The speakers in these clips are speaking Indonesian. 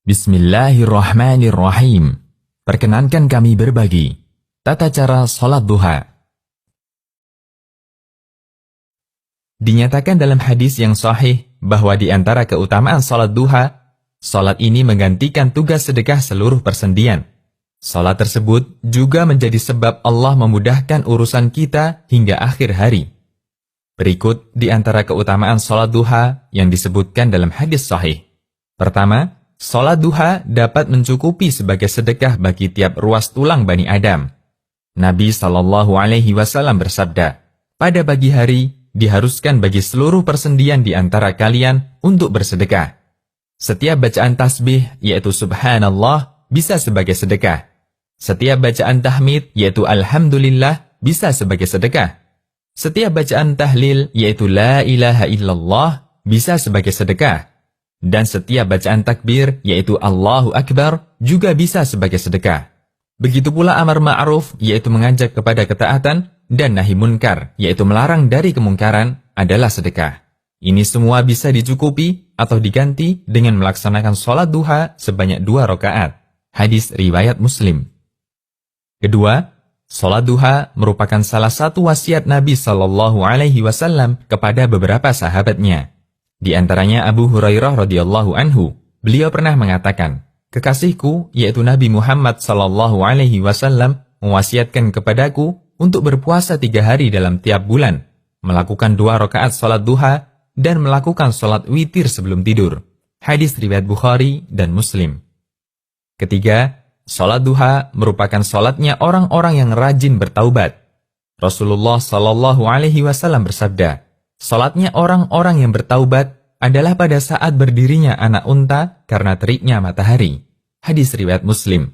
Bismillahirrahmanirrahim. Perkenankan kami berbagi tata cara sholat duha. Dinyatakan dalam hadis yang sahih bahwa di antara keutamaan sholat duha, sholat ini menggantikan tugas sedekah seluruh persendian. Sholat tersebut juga menjadi sebab Allah memudahkan urusan kita hingga akhir hari. Berikut di antara keutamaan sholat duha yang disebutkan dalam hadis sahih. Pertama, sholat duha dapat mencukupi sebagai sedekah bagi tiap ruas tulang Bani Adam. Nabi SAW bersabda, pada pagi hari diharuskan bagi seluruh persendian di antara kalian untuk bersedekah. Setiap bacaan tasbih, yaitu subhanallah, bisa sebagai sedekah. Setiap bacaan tahmid, yaitu alhamdulillah, bisa sebagai sedekah. Setiap bacaan tahlil, yaitu la ilaha illallah, bisa sebagai sedekah. Dan setiap bacaan takbir, yaitu Allahu Akbar, juga bisa sebagai sedekah. Begitu pula amar ma'ruf, yaitu mengajak kepada ketaatan, dan nahi munkar, yaitu melarang dari kemungkaran, adalah sedekah. Ini semua bisa dicukupi atau diganti dengan melaksanakan sholat duha sebanyak 2 rakaat. Hadis riwayat Muslim. Kedua, sholat duha merupakan salah satu wasiat Nabi SAW kepada beberapa sahabatnya. Di antaranya Abu Hurairah radhiyallahu anhu, beliau pernah mengatakan, kekasihku yaitu Nabi Muhammad SAW mewasiatkan kepadaku untuk berpuasa 3 hari dalam tiap bulan, melakukan 2 rakaat sholat duha, dan melakukan sholat witir sebelum tidur. Hadis riwayat Bukhari dan Muslim. Ketiga, sholat duha merupakan sholatnya orang-orang yang rajin bertaubat. Rasulullah SAW bersabda, sholatnya orang-orang yang bertaubat adalah pada saat berdirinya anak unta karena teriknya matahari. Hadis riwayat Muslim.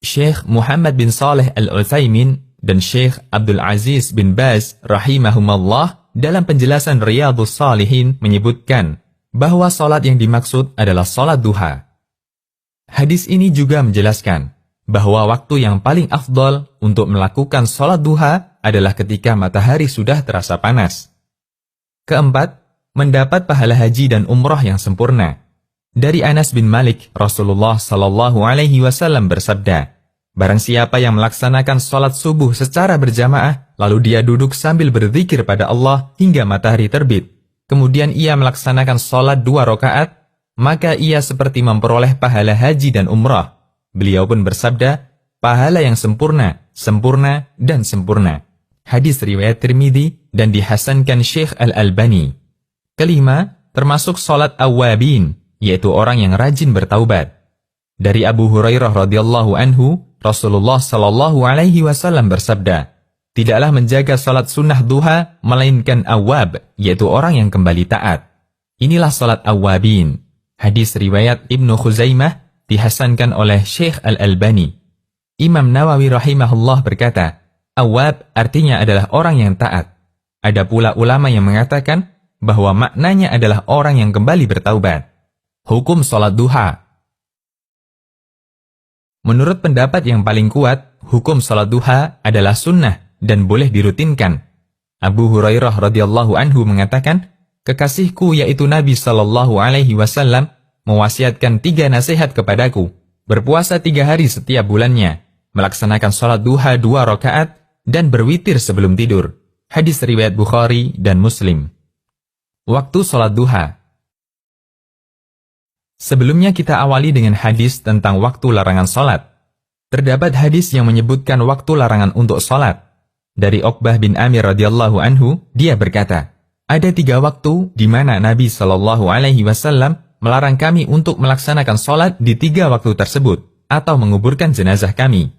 Syekh Muhammad bin Saleh Al-Utsaimin dan Syekh Abdul Aziz bin Baz rahimahumallah dalam penjelasan Riyadhus Shalihin menyebutkan bahwa sholat yang dimaksud adalah sholat duha. Hadis ini juga menjelaskan bahwa waktu yang paling afdol untuk melakukan sholat duha adalah ketika matahari sudah terasa panas. Keempat, mendapat pahala haji dan umrah yang sempurna. Dari Anas bin Malik, Rasulullah SAW bersabda, barang siapa yang melaksanakan sholat subuh secara berjamaah, lalu dia duduk sambil berzikir pada Allah hingga matahari terbit, kemudian ia melaksanakan sholat 2 rakaat, maka ia seperti memperoleh pahala haji dan umrah. Beliau pun bersabda, pahala yang sempurna, sempurna, dan sempurna. Hadis riwayat Tirmidzi dan dihasankan Syekh Al-Albani. Kelima, termasuk sholat awwabin, yaitu orang yang rajin bertaubat. Dari Abu Hurairah radhiyallahu anhu, Rasulullah SAW bersabda, tidaklah menjaga sholat sunnah duha, melainkan awwab, yaitu orang yang kembali taat. Inilah sholat awwabin. Hadis riwayat Ibnu Khuzaimah, dihasankan oleh Syekh Al-Albani. Imam Nawawi rahimahullah berkata, awwab artinya adalah orang yang taat. Ada pula ulama yang mengatakan bahwa maknanya adalah orang yang kembali bertaubat. Hukum sholat duha. Menurut pendapat yang paling kuat, hukum sholat duha adalah sunnah dan boleh dirutinkan. Abu Hurairah radhiyallahu anhu mengatakan, kekasihku yaitu Nabi SAW mewasiatkan 3 nasihat kepadaku, berpuasa 3 hari setiap bulannya, melaksanakan sholat duha 2 rakaat, dan berwitir sebelum tidur. Hadis riwayat Bukhari dan Muslim. Waktu sholat duha. Sebelumnya kita awali dengan hadis tentang waktu larangan sholat. Terdapat hadis yang menyebutkan waktu larangan untuk sholat. Dari Uqbah bin Amir radhiyallahu anhu, dia berkata, ada 3 waktu di mana Nabi SAW melarang kami untuk melaksanakan sholat di 3 waktu tersebut, atau menguburkan jenazah kami.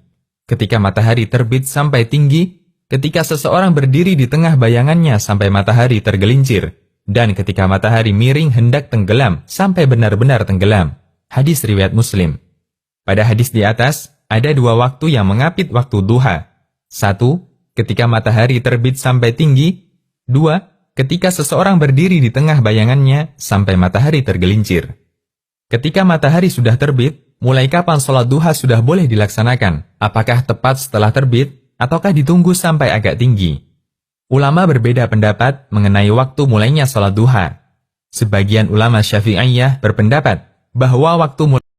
Ketika matahari terbit sampai tinggi, ketika seseorang berdiri di tengah bayangannya sampai matahari tergelincir, dan ketika matahari miring hendak tenggelam sampai benar-benar tenggelam. Hadis riwayat Muslim. Pada hadis di atas, ada 2 waktu yang mengapit waktu duha. 1, ketika matahari terbit sampai tinggi. 2, ketika seseorang berdiri di tengah bayangannya sampai matahari tergelincir. Ketika matahari sudah terbit, mulai kapan sholat duha sudah boleh dilaksanakan? Apakah tepat setelah terbit, ataukah ditunggu sampai agak tinggi? Ulama berbeda pendapat mengenai waktu mulainya sholat duha. Sebagian ulama Syafi'iyah berpendapat bahwa waktu mulai